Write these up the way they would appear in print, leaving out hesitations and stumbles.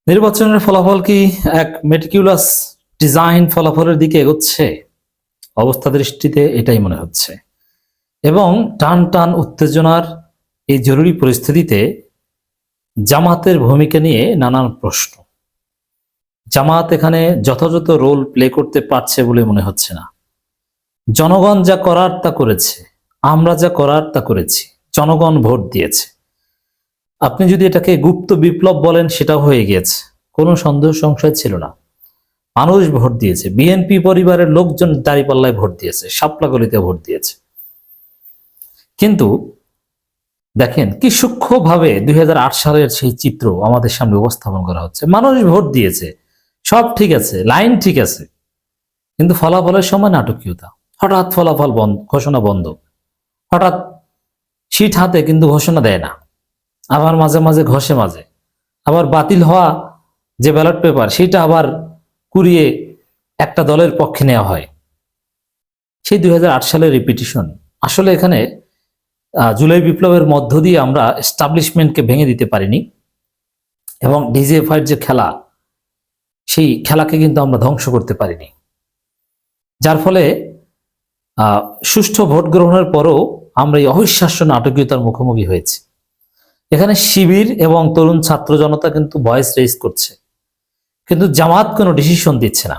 নির্বাচনের ফলাফল কি এক মেটিকুলাস ডিজাইন ফলাফলের দিকে এগোচ্ছে? অবস্থা দৃষ্টিতে এটাই মনে হচ্ছে। এবং টান টান উত্তেজনার এই জরুরি পরিস্থিতিতে জামাতের ভূমিকা নিয়ে নানান প্রশ্ন। জামাত এখানে যথাযথ রোল প্লে করতে পারছে বলে মনে হচ্ছে না। জনগণ যা করার তা করেছে, আমরা যা করার তা করেছি, জনগণ ভোট দিয়েছে। আপনি যদি এটাকে গুপ্ত বিপ্লব বলেন, সেটাও হয়ে গিয়েছে, কোনো সন্দেহ সংশয় ছিল না। মানুষ ভোট দিয়েছে, বিএনপি পরিবারের লোকজন দাঁড়িপাল্লায় ভোট দিয়েছে, শাপলাগলিতে ভোট দিয়েছে। কিন্তু দেখেন কি সূক্ষ্মভাবে 2008 সালের সেই চিত্র আমাদের সামনে উপস্থাপন করা হচ্ছে। মানুষ ভোট দিয়েছে, সব ঠিক আছে, লাইন ঠিক আছে, কিন্তু ফলাফলের সময় নাটকীয়তা। হঠাৎ ফলাফল বন্ধ, ঘোষণা বন্ধ, হঠাৎ সিট হাতে কিন্তু ঘোষণা দেয় না, আবার মাঝে মাঝে ঘষে, মাঝে আবার বাতিল হওয়া যে ব্যালট পেপার সেটা আবার কুড়িয়ে একটা দলের পক্ষে নেওয়া হয়। সেই 2008 সালের রিপিটিশন। আসলে এখানে জুলাই বিপ্লবের মধ্য দিয়ে আমরা এস্টাবলিশমেন্টকে ভেঙে দিতে পারিনি, এবং ডিজিএফআইয়ের যে খেলা, সেই খেলাকে কিন্তু আমরা ধ্বংস করতে পারিনি, যার ফলে সুষ্ঠু ভোট গ্রহণের পরও আমরা এই অবিশ্বাস্য নাটকীয়তার মুখোমুখি হয়েছি। এখানে শিবির এবং তরুণ ছাত্র জনতা কিন্তু ভয়েস রেজ করছে, কিন্তু জামাত কোনো ডিসিশন দিচ্ছে না।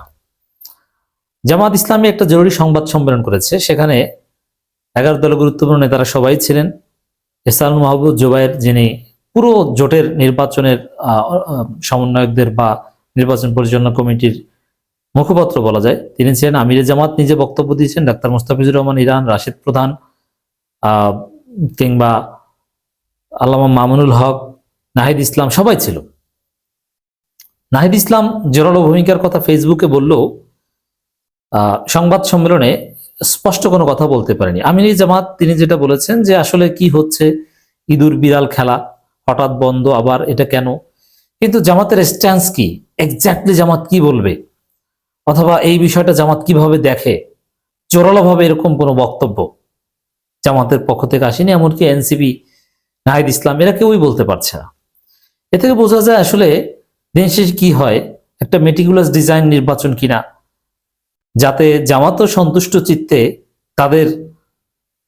জামাত ইসলামী একটা জরুরি সংবাদ সম্মেলন করেছে, সেখানে 11 দলের গুরুত্বপূর্ণ নেতারা সবাই ছিলেন। এহসানুল মাহবুব জুবায়ের, যিনি পুরো জোটের নির্বাচনের সমন্বয়কদের বা নির্বাচন পরিচালনা কমিটির মুখপাত্র বলা যায়, তিনি ছিলেন। আমিরে জামাত নিজে বক্তব্য দিয়েছেন, ডাক্তার মোস্তাফিজুর রহমান ইরান, রাশেদ প্রধান, কিংবা আল্লামা মামুনুল হক, নাহিদ ইসলাম, সবাই ছিল। নাহিদ ইসলাম জোরালো ভূমিকার কথা ফেসবুকে বললেও সংবাদ সম্মেলনে স্পষ্ট কোনো কথা বলতে পারেনি। আমির জামাত তিনি যেটা বলেছেন যে আসলে কি হচ্ছে, ইঁদুর বিড়াল খেলা, হঠাৎ বন্ধ, আবার এটা কেন। কিন্তু জামাতের স্ট্যান্স কি, এক্স্যাক্টলি জামাত কি বলবে, অথবা এই বিষয়টা জামাত কিভাবে দেখে, জোরালোভাবে এরকম কোনো বক্তব্য জামাতের পক্ষ থেকে আসেনি। এমনকি এনসিপি, নাহিদ ইসলাম, এরা কেউই বলতে পারছে না। এ থেকে বোঝা যায় আসলে দিন শেষে কি হয়, একটা মেটিকুলাস ডিজাইন নির্বাচন কিনা, যাতে জামাতও সন্তুষ্ট চিত্তে তাদের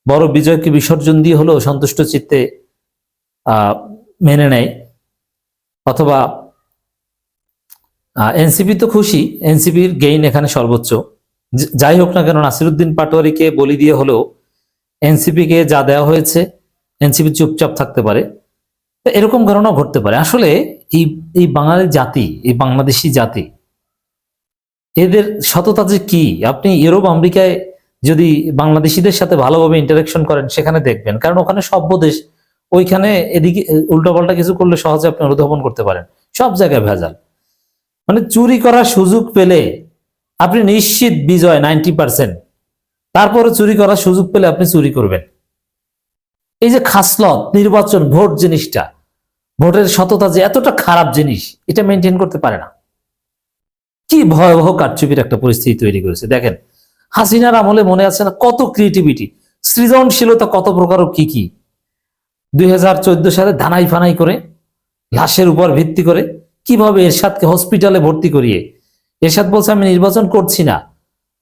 বড় বিজয়কে বিসর্জন দিয়ে হলেও সন্তুষ্ট চিত্তে মেনে নেয়, অথবা এনসিপি তো খুশি, এনসিপির গেইন এখানে সর্বোচ্চ। যাই হোক না কেন, নাসিরউদ্দিন পাটোয়ারিকে বলি দিয়ে হলেও এনসিপিকে যা দেওয়া হয়েছে, এনসিপি চুপচাপ থাকতে পারে, এরকম ঘটনা ঘটতে পারে। আসলে এই বাঙালি জাতি, এই বাংলাদেশি জাতি, এদের সততা যে কি, আপনি ইউরোপ আমেরিকায় যদি বাংলাদেশিদের সাথে ভালোভাবে ইন্টারাকশন করেন, সেখানে দেখবেন, কারণ ওখানে সভ্য দেশ, ওইখানে এদিকে উল্টাপাল্টা কিছু করলে সহজে আপনি অনুধাবন করতে পারেন, সব জায়গায় ভেজাল। মানে চুরি করার সুযোগ পেলে আপনি নিশ্চিত বিজয় 90%, তারপরে চুরি করার সুযোগ পেলে আপনি চুরি করবেন। এই যে খাসলত নির্বাচন, ভোট জিনিসটা, ভোটের সততা যে এতটা খারাপ জিনিস, এটা মেনটেন করতে পারে না। কি ভয়াবহ কারচুপির একটা পরিস্থিতি তৈরি করেছে। দেখেন, হাসিনার আমলে মনে আছে না, কত ক্রিয়েটিভিটি, সৃজনশীলতা, কত প্রকার কি কি। 2014 সালে ধানাই ফানাই করে, লাশের উপর ভিত্তি করে, কিভাবে এরশাদকে হসপিটালে ভর্তি করিয়ে, এরশাদ বলছে আমি নির্বাচন করছি না,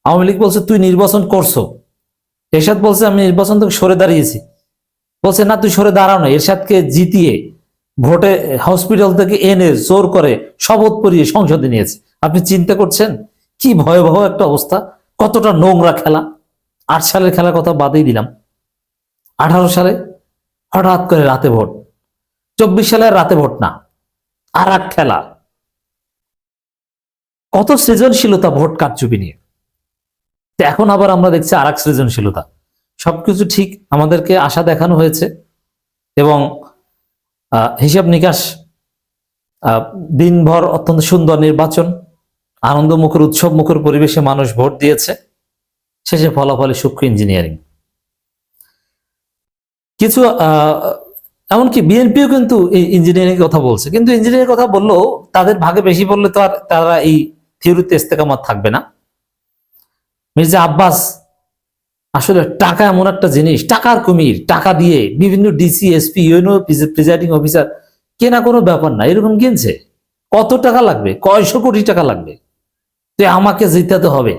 আওয়ামী লীগ বলছে তুই নির্বাচন করছো, এরশাদ বলছে আমি নির্বাচন থেকে সরে দাঁড়িয়েছি, বলছে না তুই সরে দাঁড়াও না, এরশাদকে জিতিয়ে ভোটে হসপিটাল থেকে এনে জোর করে শপথ পরিয়ে সংসদে নিয়েছে। আপনি চিন্তা করছেন কি ভয়াবহ একটা অবস্থা, কতটা নোংরা খেলা। 8 সালের খেলার কথা বাদেই দিলাম, 18 সালে হঠাৎ করে রাতে ভোট, 24 সালে রাতে ভোট না, আর এক খেলা। কত সৃজনশীলতা ভোট কারচুপি নিয়ে। এখন আবার আমরা দেখছি আর এক সৃজনশীলতা। সবকিছু ঠিক, আমাদেরকে আশা দেখানো হয়েছে, এবং হিসাব নিকাশ, দিনভর অত্যন্ত সুন্দর নির্বাচন, আনন্দমুখর উৎসব মুখর পরিবেশে মানুষ ভোট দিয়েছে, শেষে ফলাফলে সূক্ষ্ম ইঞ্জিনিয়ারিং। কিছু এমনকি বিএনপিও কিন্তু এই ইঞ্জিনিয়ারিং কথা বলছে, কিন্তু ইঞ্জিনিয়ারিং কথা বললেও তাদের ভাগে বেশি বললে তো আর তারা এই থিওরিতে ইস্তেকামাত থাকবে না। মির্জা আব্বাস, আসলে টাকা এমন একটা জিনিস, টাকার কুমির, টাকা দিয়ে বিভিন্ন DC, SP, UNO, presiding officer কেনা কোনো ব্যাপার না, এরকম কিনছে, কত টাকা লাগবে, কয়শো কোটি টাকা লাগবে, তো আমাকে জিতাতে হবে।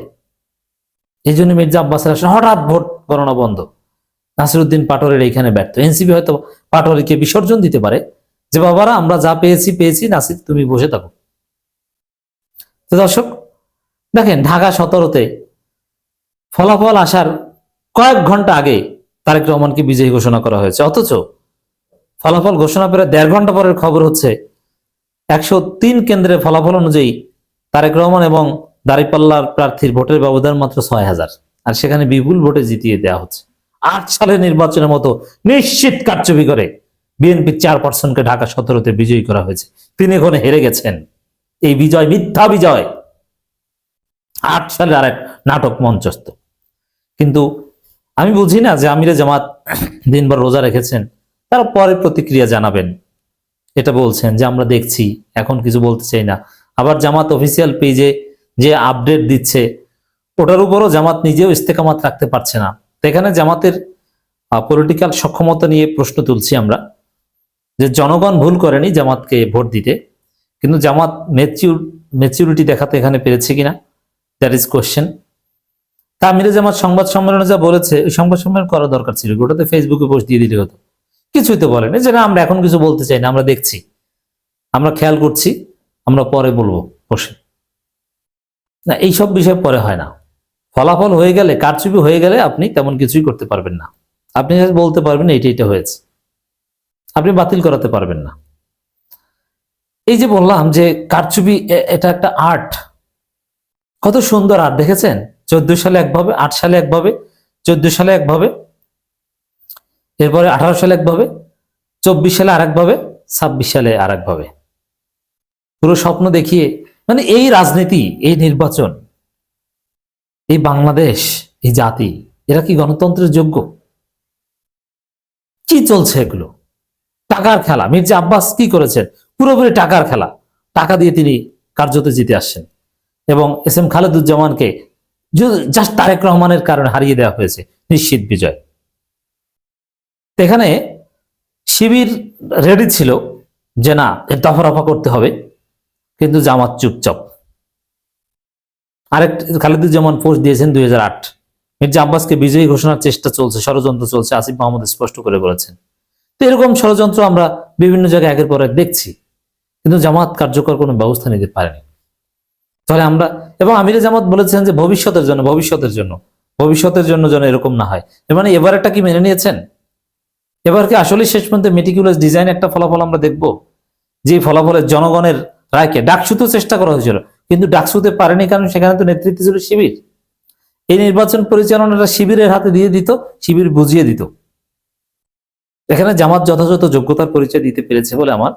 এই জন্য মির্জা আব্বাসের আসলে হঠাৎ ভোট গণনা বন্ধ। নাসিরউদ্দিন পাটোয়ারির এইখানে ব্যর্থ। এনসিপি হয়তো পাটোয়ারিকে বিসর্জন দিতে পারে যে বাবারা আমরা যা পেয়েছি পেয়েছি, নাসির তুমি বসে থাকো। তো দর্শক দেখেন, ঢাকা 17-তে ফলাফল আসার কয়েক ঘন্টা আগে তারেক রহমানকে বিজয়ী ঘোষণা করা হয়েছে, অথচ ফলাফল ঘোষণা করে 1.5 ঘন্টা পরের খবর হচ্ছে 103 কেন্দ্রের ফলাফল অনুযায়ী তারেক রহমান এবং দাঁড়িপাল্লার প্রার্থীর ভোটের ব্যবধান মাত্র 6000, আর সেখানে বিপুল ভোটে জিতিয়ে দেওয়া হচ্ছে। 8 সালের নির্বাচনের মতো নিশ্চিত কারচুপি করে বিএনপি চেয়ারপারসনকে ঢাকা 17-তে বিজয়ী করা হয়েছে। তিনি এখানে হেরে গেছেন। এই বিজয় মিথ্যা বিজয়। 8 সালে আরেক নাটক মঞ্চস্থ। কিন্তু আমি বুঝি না যে আমিরে জামাত দিনভর রোজা রেখেছেন, তারা পরে প্রতিক্রিয়া জানাবেন, এটা বলছেন যে আমরা দেখছি, এখন কিছু বলতে চাই না। আবার জামাত অফিসিয়াল পেজে যে আপডেট দিচ্ছে ওটার উপরও জামাত নিজেও ইস্তেকামাত রাখতে পারছে না। তো এখানে জামাতের পলিটিক্যাল সক্ষমতা নিয়ে প্রশ্ন তুলছি আমরা, যে জনগণ ভুল করেনি জামাতকে ভোট দিতে, কিন্তু জামাত ম্যাচিউরিটি দেখাতে এখানে পেরেছে কিনা, দ্যাট ইজ কোয়েশ্চেন। তা আমিরে জামাত সংবাদ সম্মেলনে যা বলেছে, ওই সংবাদ সম্মেলন করা দরকার ছিল, ওটাতে ফেসবুকে পোস্ট দিয়ে দিলে হতো। কিছুই তো বলেন যে না আমরা এখন কিছু বলতে চাই না, আমরা দেখছি, আমরা খেয়াল করছি, আমরা পরে বলবো বসে। না, এইসব বিষয় পরে হয় না। ফলাফল হয়ে গেলে, কারচুপি হয়ে গেলে আপনি তেমন কিছুই করতে পারবেন না। আপনি বলতে পারবেন এটা হয়েছে, আপনি বাতিল করাতে পারবেন না। এই যে বললাম যে কারচুপি এটা একটা আর্ট, কত সুন্দর আর্ট দেখেছেন। 14 সালে একভাবে, 8 সালে একভাবে, 14 সালে একভাবে, এরপরে 18 সালে একভাবে, 24 সালে আরেকভাবে, 26 সালে আরেকভাবে, পুরো স্বপ্ন দেখিয়ে। মানে এই রাজনীতি, এই নির্বাচন, এই বাংলাদেশ, এই জাতি, এরা কি গণতন্ত্রের যোগ্য? কি চলছে এগুলো? টাকার খেলা। মির্জা আব্বাস কি করেছেন? পুরোপুরি টাকার খেলা। টাকা দিয়ে তিনি কার্যত জিতে আসছেন, এবং এস এম খালেদুজ্জামানকে জাস্ট তারেক রহমানের কারণে হারিয়ে দেওয়া হয়েছে, নিশ্চিত বিজয়। এখানে শিবির রেডি ছিল যে না, এর দফা করতে হবে, কিন্তু জামাত চুপচাপ। আরেক খালেদুজ্জামান পোস্ট দিয়েছেন 2008, মির্জা আব্বাসকে বিজয়ী ঘোষণার চেষ্টা চলছে, ষড়যন্ত্র চলছে, আসিফ মাহমুদ স্পষ্ট করে বলেছেন। তো এরকম ষড়যন্ত্র আমরা বিভিন্ন জায়গায় একের পর এক দেখছি, কিন্তু জামাত কার্যকর কোনো ব্যবস্থা নিতে পারেনি। তাহলে আমরা, এবং আমিরে জামাত বলেছেন যে ভবিষ্যতের জন্য যেন এরকম না হয়। মানে এবারটা কি মেনে নিয়েছেন? এবার কি আসলে শেষ পর্যন্ত মেটিকুলাস ডিজাইন একটা ফলাফল আমরা দেখব, যে ফলাফলের জনগণের রায়কে ডাকসুতেও চেষ্টা করা হয়েছিল, কিন্তু ডাকসুতে পারেনি, কারণ সেখানে তো নেতৃত্ব ছিল শিবির। এই নির্বাচন পরিচালনাটা শিবিরের হাতে দিয়ে দিত, শিবির বুঝিয়ে দিত। এখানে জামাত যথাযথ যোগ্যতার পরিচয় দিতে পেরেছে বলে আমার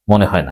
মনে হয় না।